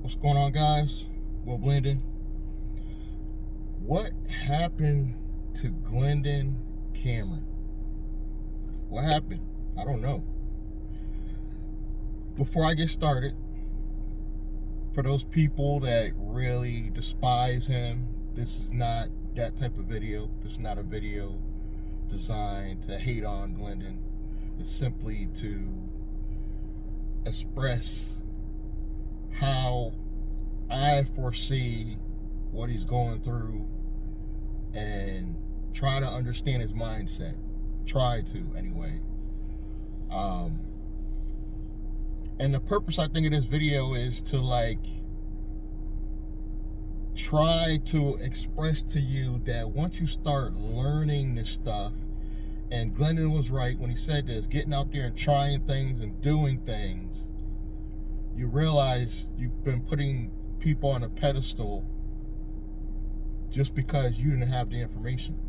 What's going on, guys? Well, Blendon, what happened to Glendon Cameron? What happened? I don't know. Before I get started, for those people that really despise him, this is not that type of video. This is not a video designed to hate on Glendon. It's simply to express how I foresee what he's going through and try to understand his mindset. Try to, anyway. And the purpose, I think, of this video is to try to express to you that once you start learning this stuff, and Glendon was right when he said this, getting out there and trying things and doing things, you realize you've been putting people on a pedestal just because you didn't have the information.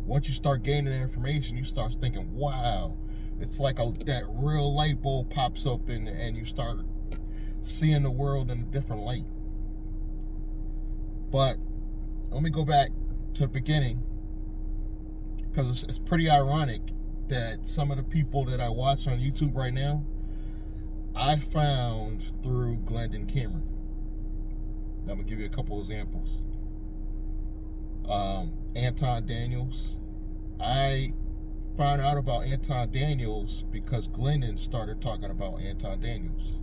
Once you start gaining the information, you start thinking, wow, it's like that real light bulb pops open and you start seeing the world in a different light. But let me go back to the beginning, because it's pretty ironic that some of the people that I watch on YouTube right now, I found through Glendon Cameron. I'm going to give you a couple examples. Anton Daniels. I found out about Anton Daniels because Glendon started talking about Anton Daniels.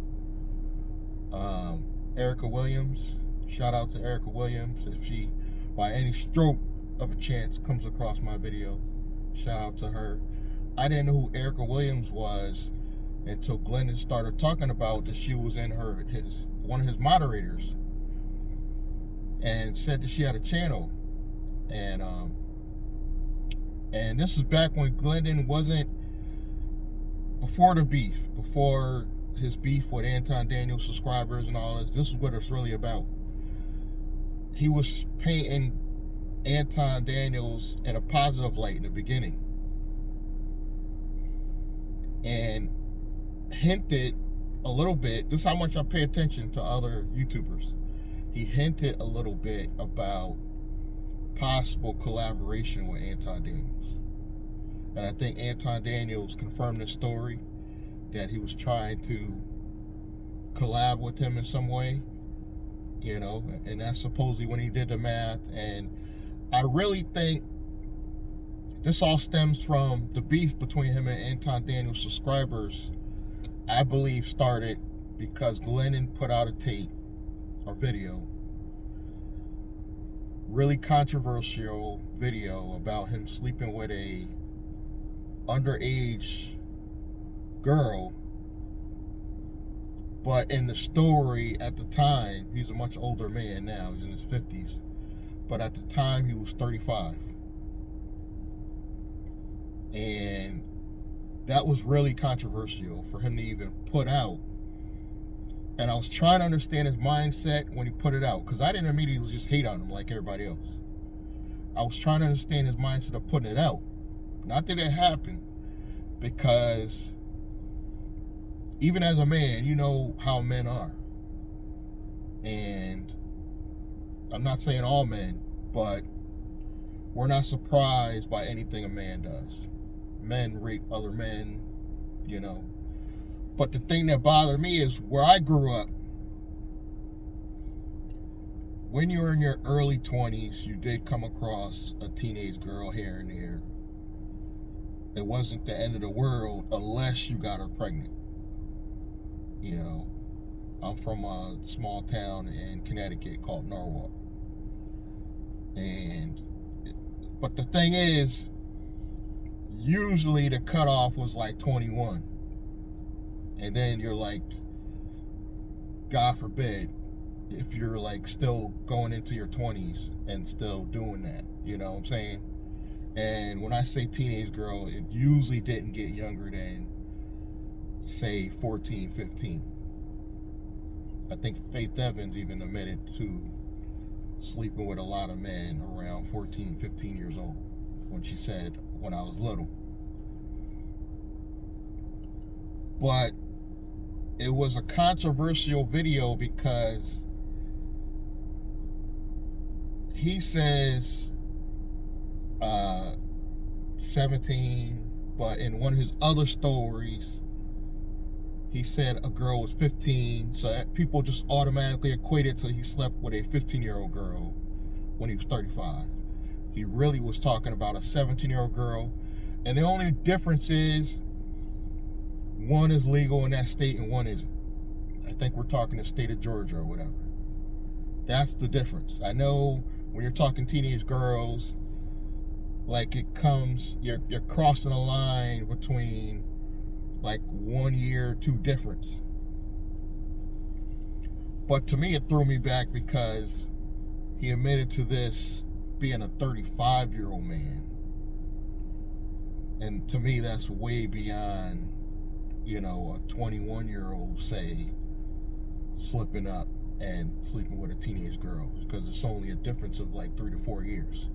Erica Williams. Shout out to Erica Williams. If she, by any stroke of a chance, comes across my video, shout out to her. I didn't know who Erica Williams was until Glendon started talking about that she was in one of his moderators, and said that she had a channel. And this is back when Glendon wasn't, before the beef, before his beef with Anton Daniels subscribers and all this. This is what it's really about. He was painting Anton Daniels in a positive light in the beginning, and hinted a little bit, this is how much I pay attention to other YouTubers. He hinted a little bit about possible collaboration with Anton Daniels. And I think Anton Daniels confirmed the story that he was trying to collab with him in some way, and that's supposedly when he did the math. And I really think this all stems from the beef between him and Anton Daniels subscribers. I believe started because Glendon put out a tape or video, really controversial video about him sleeping with a underage girl. But in the story at the time, he's a much older man now, he's in his 50s, but at the time he was 35. And that was really controversial for him to even put out. And I was trying to understand his mindset when he put it out, because I didn't immediately just hate on him like everybody else. I was trying to understand his mindset of putting it out. Not that it happened, because even as a man, you know how men are. And I'm not saying all men, but we're not surprised by anything a man does. Men rape other men, But the thing that bothered me is where I grew up, when you were in your early 20s, you did come across a teenage girl here and there. It wasn't the end of the world unless you got her pregnant. I'm from a small town in Connecticut called Norwalk. But the thing is, usually the cutoff was like 21. And then you're like, God forbid, if you're still going into your 20s and still doing that, you know what I'm saying? And when I say teenage girl, it usually didn't get younger than, say, 14, 15. I think Faith Evans even admitted to sleeping with a lot of men around 14, 15 years old, when she said, when I was little. But it was a controversial video because he says 17, but in one of his other stories, he said a girl was 15, so people just automatically equated to he slept with a 15-year-old girl when he was 35. He really was talking about a 17-year-old girl, and the only difference is one is legal in that state and one isn't. I think we're talking the state of Georgia or whatever. That's the difference. I know when you're talking teenage girls, like it comes, you're crossing a line between like 1 year or 2 difference. But to me, it threw me back because he admitted to this being a 35-year-old man. And to me, that's way beyond, a 21-year-old, say, slipping up and sleeping with a teenage girl, because it's only a difference of like 3 to 4 years.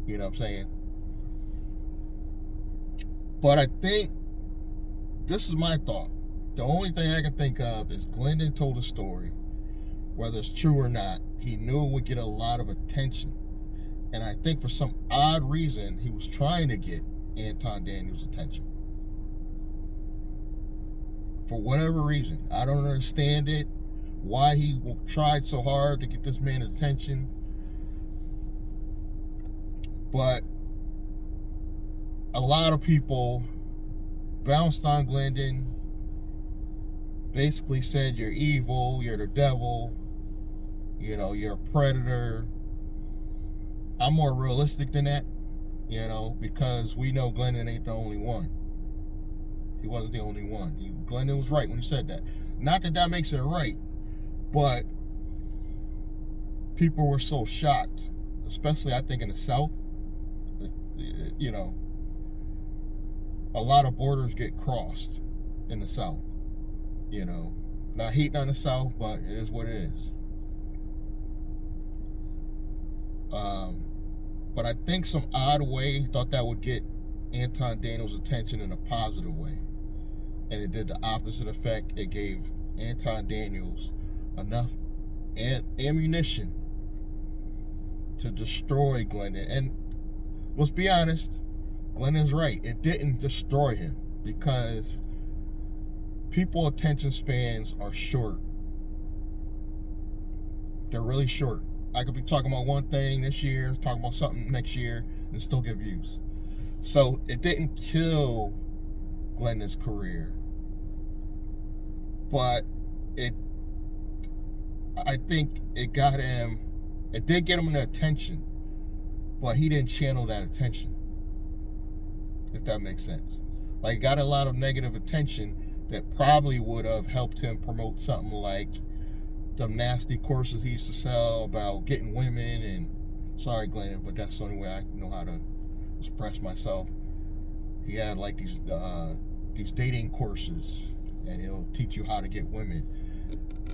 You know what I'm saying? But I think, this is my thought, the only thing I can think of is Glendon told a story, whether it's true or not, he knew it would get a lot of attention. And I think for some odd reason, he was trying to get Anton Daniels' attention. For whatever reason. I don't understand it, why he tried so hard to get this man's attention. But a lot of people bounced on Glendon, basically said you're evil, you're the devil, you're a predator. I'm more realistic than that, because we know Glendon ain't the only one. He wasn't the only one. Glendon was right when he said that. Not that that makes it right, but people were so shocked, especially I think in the South. A lot of borders get crossed in the South. Not hating on the South, but it is what it is. But I think some odd way he thought that would get Anton Daniels' attention in a positive way. And it did the opposite effect. It gave Anton Daniels enough ammunition to destroy Glendon. And let's be honest, Glendon's right. It didn't destroy him, because people's attention spans are short. They're really short. I could be talking about one thing this year, talking about something next year, and still get views. So it didn't kill Glendon's career, but I think it did get him the attention, but he didn't channel that attention, if that makes sense. Like, got a lot of negative attention that probably would have helped him promote something like the nasty courses he used to sell about getting women. And sorry, Glendon, but that's the only way I know how to express myself. He had like these dating courses, and he'll teach you how to get women.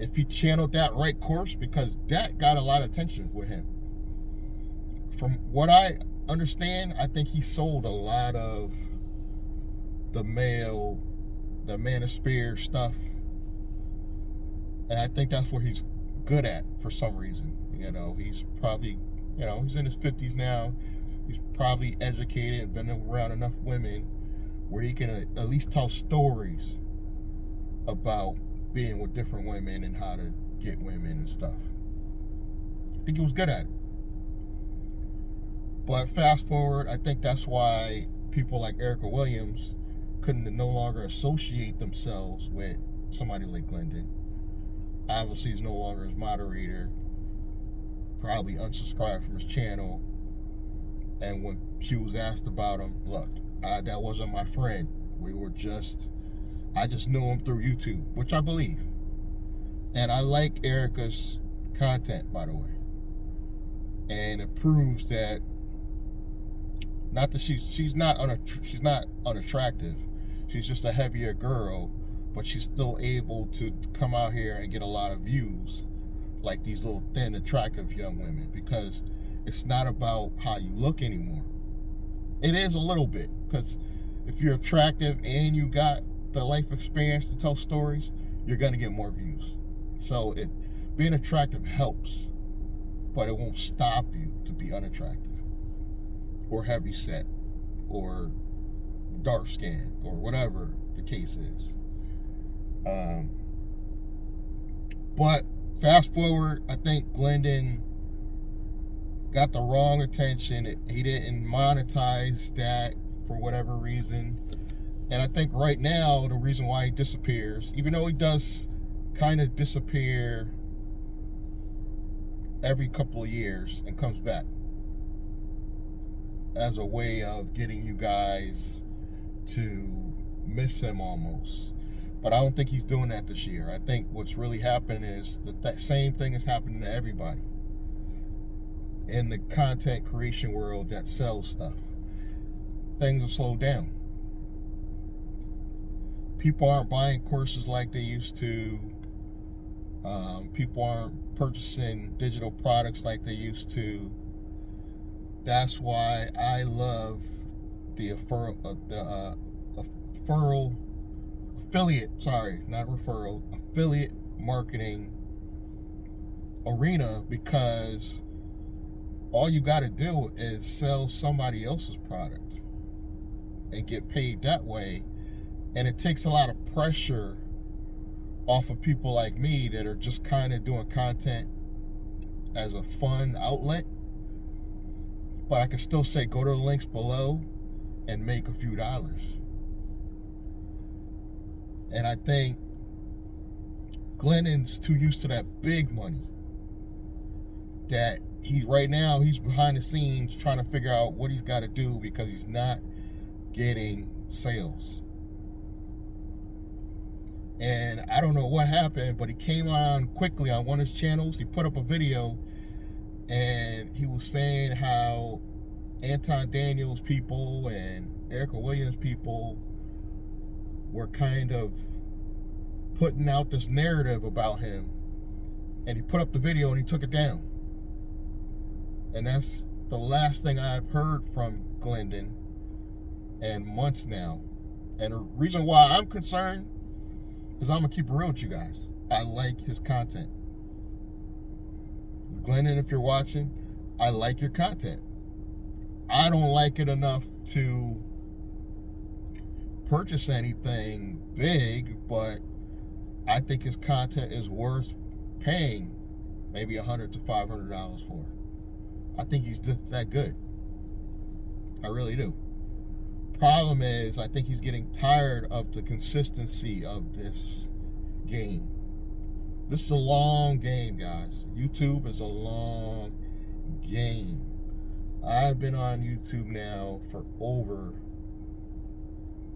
If he channeled that right course, because that got a lot of attention with him. From what I understand, I think he sold a lot of the manosphere stuff. And I think that's what he's good at for some reason. He's probably, he's in his 50s now. He's probably educated and been around enough women where he can at least tell stories about being with different women and how to get women and stuff. I think he was good at it. But fast forward, I think that's why people like Erica Williams couldn't no longer associate themselves with somebody like Glendon. Obviously, he's no longer his moderator. Probably unsubscribed from his channel. And when she was asked about him, look, that wasn't my friend. I just knew him through YouTube, which I believe. And I like Erica's content, by the way. And it proves that, not that she's not unattractive. She's just a heavier girl, but she's still able to come out here and get a lot of views, like these little thin, attractive young women, because it's not about how you look anymore. It is a little bit, because if you're attractive and you got the life experience to tell stories, you're going to get more views. So being attractive helps, but it won't stop you to be unattractive or heavy set or dark skin or whatever the case is. But fast forward, I think Glendon got the wrong attention. He didn't monetize that for whatever reason. And I think right now, the reason why he disappears, even though he does kind of disappear every couple of years and comes back as a way of getting you guys to miss him almost. But I don't think he's doing that this year. I think what's really happening is that same thing is happening to everybody in the content creation world that sells stuff. Things have slowed down. People aren't buying courses like they used to. People aren't purchasing digital products like they used to. That's why I love the affiliate marketing arena, because all you got to do is sell somebody else's product and get paid that way. And it takes a lot of pressure off of people like me that are just kind of doing content as a fun outlet. But I can still say, go to the links below and make a few dollars. And I think Glendon's too used to that big money, that right now he's behind the scenes trying to figure out what he's got to do, because he's not getting sales. And I don't know what happened, but he came on quickly on one of his channels. He put up a video and he was saying how Anton Daniels people and Erica Williams people were kind of putting out this narrative about him. And he put up the video and he took it down. And that's the last thing I've heard from Glendon in months now. And the reason why I'm concerned is I'm going to keep it real with you guys. I like his content. Glendon, if you're watching, I like your content. I don't like it enough to purchase anything big, but I think his content is worth paying maybe $100 to $500 for. I think he's just that good. I really do. Problem is, I think he's getting tired of the consistency of this game. This is a long game, guys. YouTube is a long game. I've been on YouTube now for over,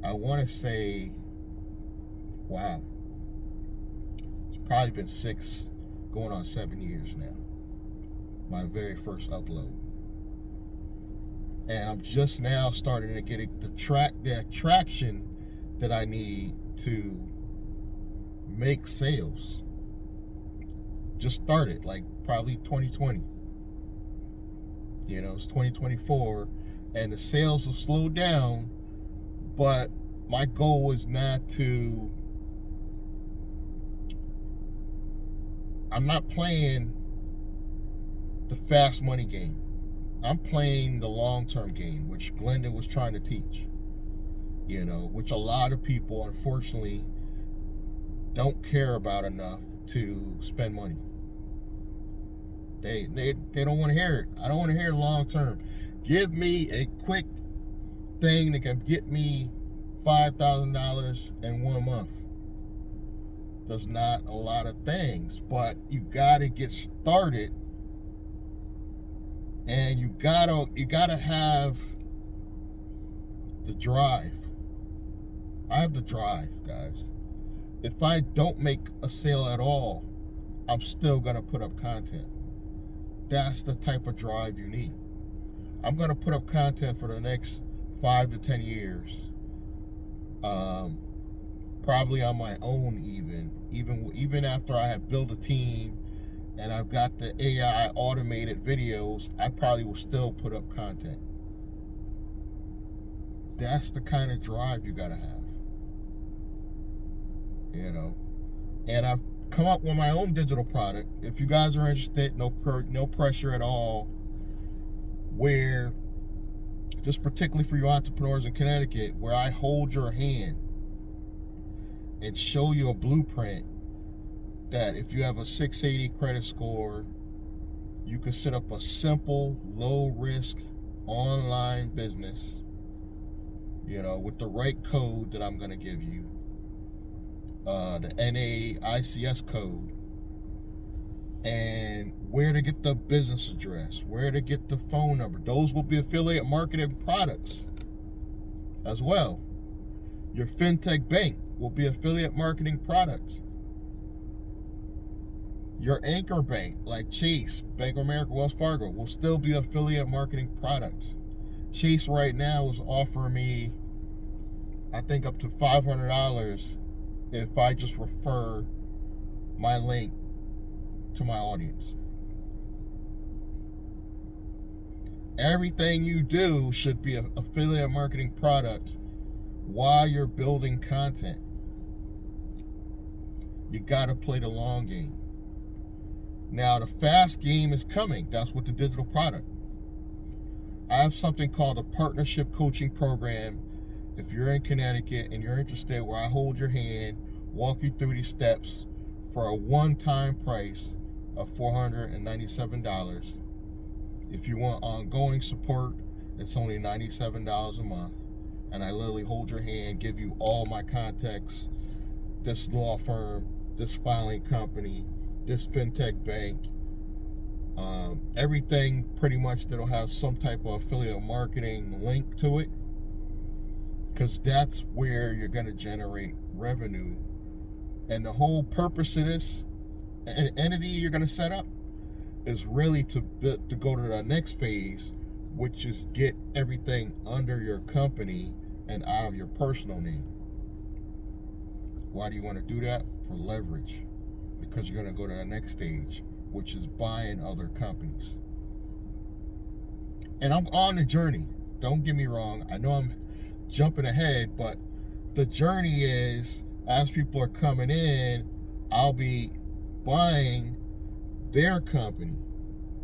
I want to say, wow, it's probably been 6, going on 7 years now. My very first upload. And I'm just now starting to get the traction that I need to make sales. Just started, like probably 2020. You know, it's 2024, and the sales have slowed down, but my goal is not to, I'm not playing the fast money game. I'm playing the long-term game, which Glendon was trying to teach, you know, which a lot of people, unfortunately, don't care about enough to spend money. They don't want to hear it. I don't want to hear long-term. Give me a quick thing that can get me $5,000 in 1 month. There's not a lot of things, but you got to get started. And you gotta have the drive. I have the drive, guys. If I don't make a sale at all, I'm still gonna put up content. That's the type of drive you need. I'm gonna put up content for the next 5 to 10 years. Probably on my own, even after I have built a team and I've got the AI automated videos, I probably will still put up content. That's the kind of drive you gotta have. You know? And I've come up with my own digital product. If you guys are interested, no pressure at all. Where, just particularly for you entrepreneurs in Connecticut, where I hold your hand and show you a blueprint that if you have a 680 credit score, you can set up a simple, low-risk online business, with the right code that I'm going to give you, the NAICS code, and where to get the business address, where to get the phone number. Those will be affiliate marketing products as well. Your fintech bank will be affiliate marketing products. Your anchor bank, like Chase, Bank of America, Wells Fargo, will still be affiliate marketing products. Chase right now is offering me, I think, up to $500 if I just refer my link to my audience. Everything you do should be an affiliate marketing product while you're building content. You gotta play the long game. Now, the fast game is coming. That's with the digital product. I have something called a partnership coaching program. If you're in Connecticut and you're interested, where I hold your hand, walk you through these steps for a one-time price of $497. If you want ongoing support, it's only $97 a month. And I literally hold your hand, give you all my contacts, this law firm, this filing company, this fintech bank, everything pretty much that'll have some type of affiliate marketing link to it, because that's where you're going to generate revenue. And the whole purpose of this entity you're going to set up is really to go to the next phase, which is get everything under your company and out of your personal name. Why do you want to do that? For leverage. Because you're going to go to the next stage, which is buying other companies. And I'm on the journey. Don't get me wrong. I know I'm jumping ahead, but the journey is, as people are coming in, I'll be buying their company,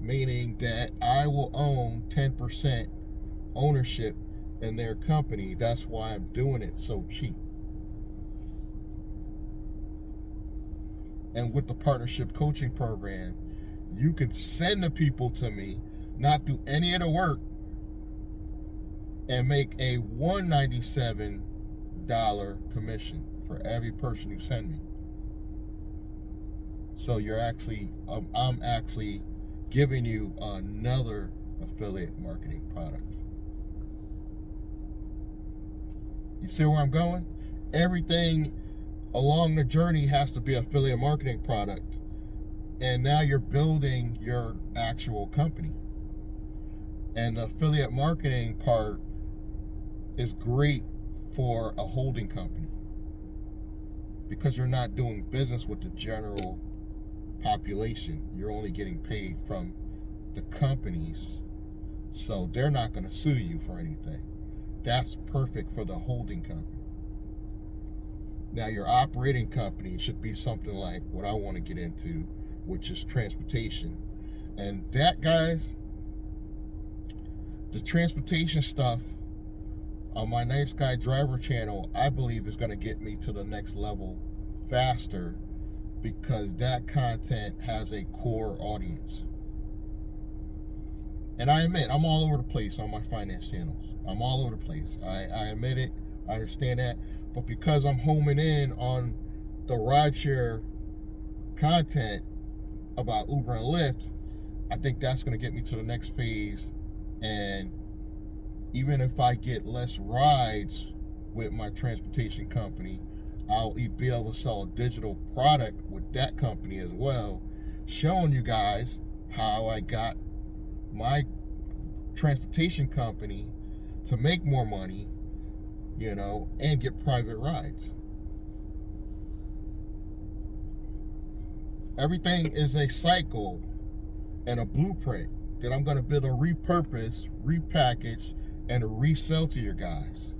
meaning that I will own 10% ownership in their company. That's why I'm doing it so cheap. And with the partnership coaching program, you could send the people to me, not do any of the work, and make a $197 commission for every person you send me. So I'm actually giving you another affiliate marketing product. You see where I'm going? Everything along the journey has to be affiliate marketing product. And now you're building your actual company. And the affiliate marketing part is great for a holding company, because you're not doing business with the general population. You're only getting paid from the companies. So they're not going to sue you for anything. That's perfect for the holding company. Now, your operating company should be something like what I want to get into, which is transportation. And that, guys, the transportation stuff on my Nice Guy Driver channel, I believe is going to get me to the next level faster, because that content has a core audience. And I admit, I'm all over the place on my finance channels. I'm all over the place. I admit it. I understand that. But because I'm homing in on the rideshare content about Uber and Lyft, I think that's going to get me to the next phase. And even if I get less rides with my transportation company, I'll be able to sell a digital product with that company as well, showing you guys how I got my transportation company to make more money, and get private rides. Everything is a cycle and a blueprint that I'm going to build a repurpose, repackage, and resell to your guys.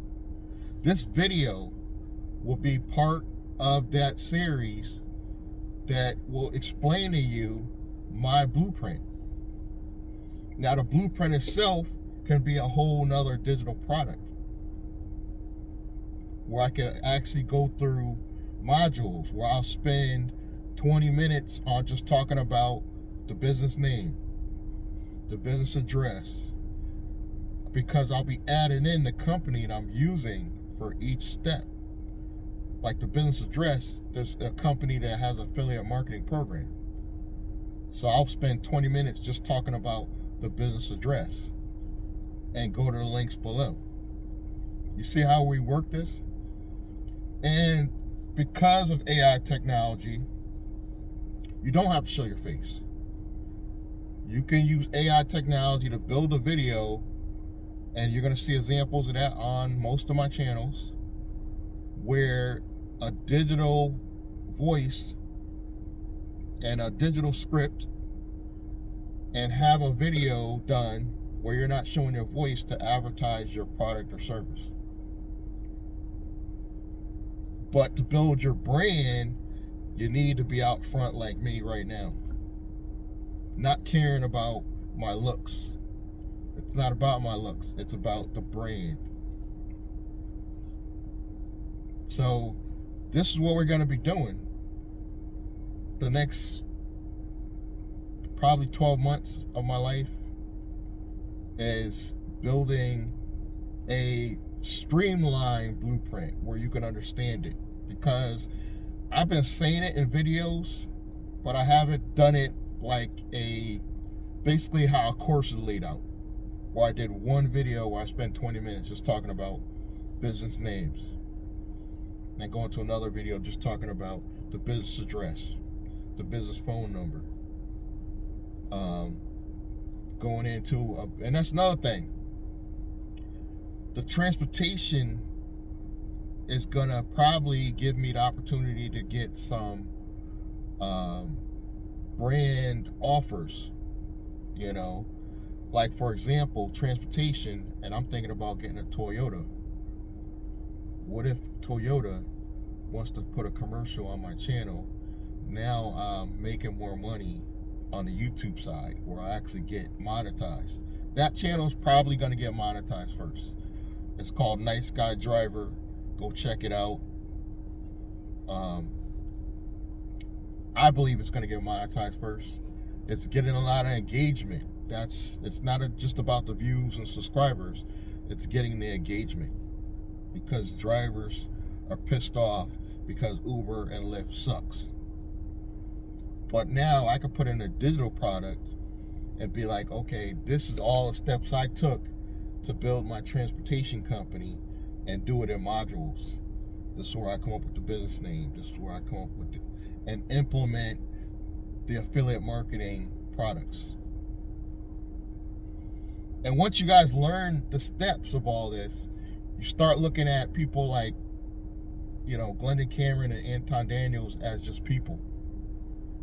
This video will be part of that series that will explain to you my blueprint. Now, the blueprint itself can be a whole nother digital product where I can actually go through modules where I'll spend 20 minutes on just talking about the business name, the business address, because I'll be adding in the company that I'm using for each step. Like the business address, there's a company that has an affiliate marketing program. So I'll spend 20 minutes just talking about the business address and go to the links below. You see how we work this? And because of AI technology, you don't have to show your face. You can use AI technology to build a video, and you're going to see examples of that on most of my channels, where a digital voice and a digital script and have a video done where you're not showing your voice to advertise your product or service. But to build your brand, you need to be out front like me right now. Not caring about my looks. It's not about my looks. It's about the brand. So this is what we're going to be doing the next probably 12 months of my life, is building a streamlined blueprint where you can understand it. Because I've been saying it in videos, but I haven't done it like basically how a course is laid out. Where I did one video where I spent 20 minutes just talking about business names. And going to another video just talking about the business address, the business phone number. Going into, and that's another thing. The transportation is gonna probably give me the opportunity to get some brand offers, you know, like for example, transportation, and I'm thinking about getting a Toyota. What if Toyota wants to put a commercial on my channel? Now I'm making more money on the YouTube side where I actually get monetized. That channel is probably gonna get monetized first. It's called Nice Guy Driver. Go check it out. I believe it's going to get monetized first. It's getting a lot of engagement. It's not just about the views and subscribers. It's getting the engagement because drivers are pissed off because Uber and Lyft sucks. But now I can put in a digital product and be like, okay, this is all the steps I took to build my transportation company and do it in modules. This is where I come up with the business name. This is where I come up with and implement the affiliate marketing products. And once you guys learn the steps of all this, you start looking at people like, you know, Glendon Cameron and Anton Daniels as just people.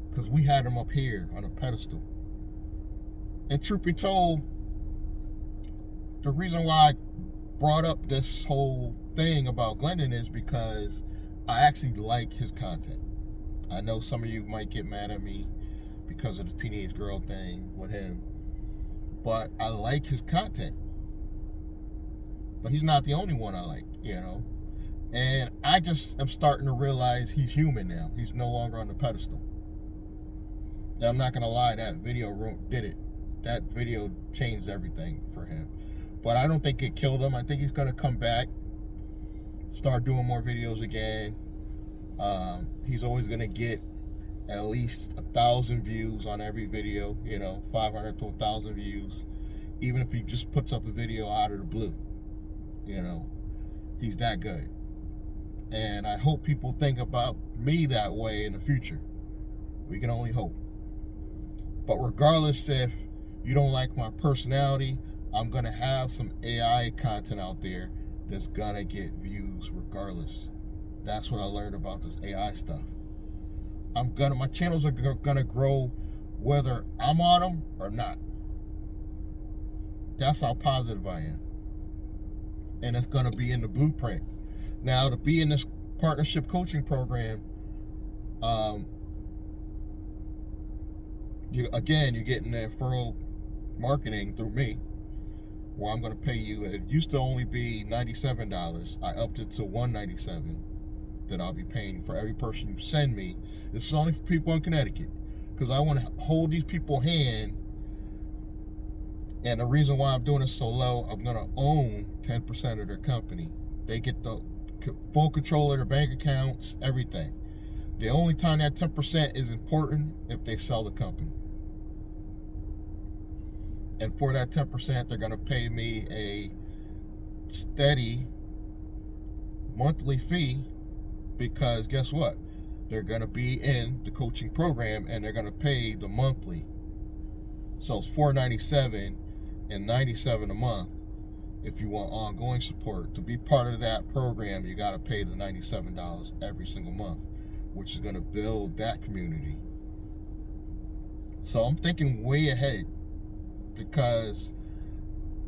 Because we had them up here on a pedestal. And truth be told, the reason why I brought up this whole thing about Glendon is because I actually like his content. I know some of you might get mad at me because of the teenage girl thing with him, but I like his content. But he's not the only one I like, you know. And I just am starting to realize he's human now. He's no longer on the pedestal. And I'm not going to lie, that video did it. That video changed everything for him. But I don't think it killed him. I think he's going to come back, start doing more videos again. He's always going to get at least 1,000 views on every video, you know, 500 to 1,000 views, even if he just puts up a video out of the blue, you know, he's that good. And I hope people think about me that way in the future. We can only hope. But regardless if you don't like my personality, I'm going to have some AI content out there that's going to get views regardless. That's what I learned about this AI stuff. My channels are going to grow whether I'm on them or not. That's how positive I am. And it's going to be in the blueprint. Now, to be in this partnership coaching program, you're getting the referral marketing through me, where I'm going to pay you. It used to only be $97. I upped it to $197 that I'll be paying for every person you send me. This is only for people in Connecticut, because I want to hold these people's hand. And the reason why I'm doing it so low, I'm going to own 10% of their company. They get the full control of their bank accounts, everything. The only time that 10% is important if they sell the company. And for that 10%, they're going to pay me a steady monthly fee, because guess what? They're going to be in the coaching program and they're going to pay the monthly. So it's $497 and $97 a month. If you want ongoing support to be part of that program, you got to pay the $97 every single month, which is going to build that community. So I'm thinking way ahead, because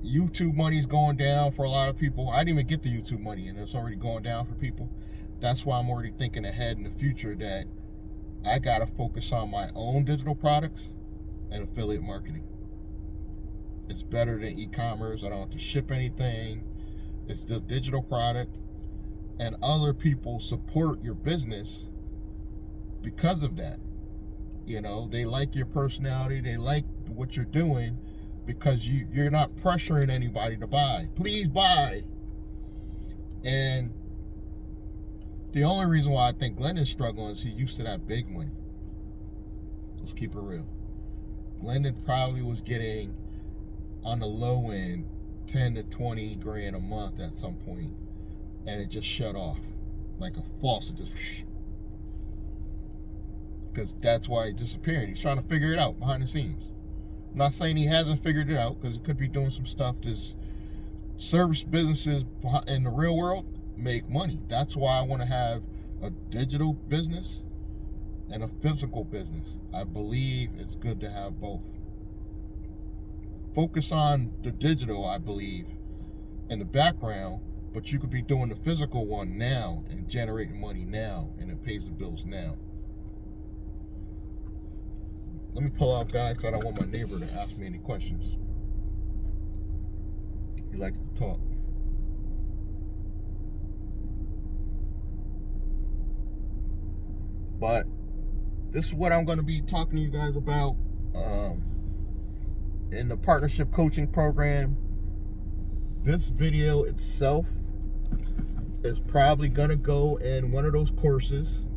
YouTube money is going down for a lot of people. I didn't even get the YouTube money, and it's already going down for people. That's why I'm already thinking ahead in the future that I got to focus on my own digital products and affiliate marketing. It's better than e-commerce. I don't have to ship anything. It's the digital product, and other people support your business because of that. You know, they like your personality. They like what you're doing, because you're not pressuring anybody to buy. Please buy. And the only reason why I think Glendon's struggling is he's used to that big money. Let's keep it real. Glendon probably was getting, on the low end, 10 to 20 grand a month at some point, and it just shut off like a faucet, just, because that's why he's disappearing. He's trying to figure it out behind the scenes. I'm not saying he hasn't figured it out, because he could be doing some stuff. This service businesses in the real world make money. That's why I want to have a digital business and a physical business. I believe it's good to have both. Focus on the digital, I believe, in the background, but you could be doing the physical one now and generating money now, and it pays the bills now. Let me pull off, guys, because I don't want my neighbor to ask me any questions. He likes to talk. But this is what I'm going to be talking to you guys about in the partnership coaching program. This video itself is probably going to go in one of those courses.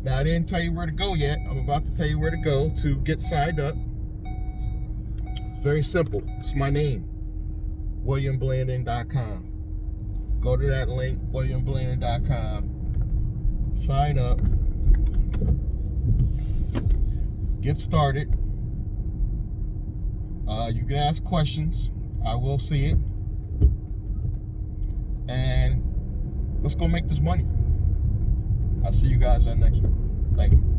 Now, I didn't tell you where to go yet. I'm about to tell you where to go to get signed up. It's very simple. It's my name, WilliamBlandon.com. Go to that link, WilliamBlandon.com. Sign up. Get started. You can ask questions. I will see it. And let's go make this money. I'll see you guys on the next one. Thank you.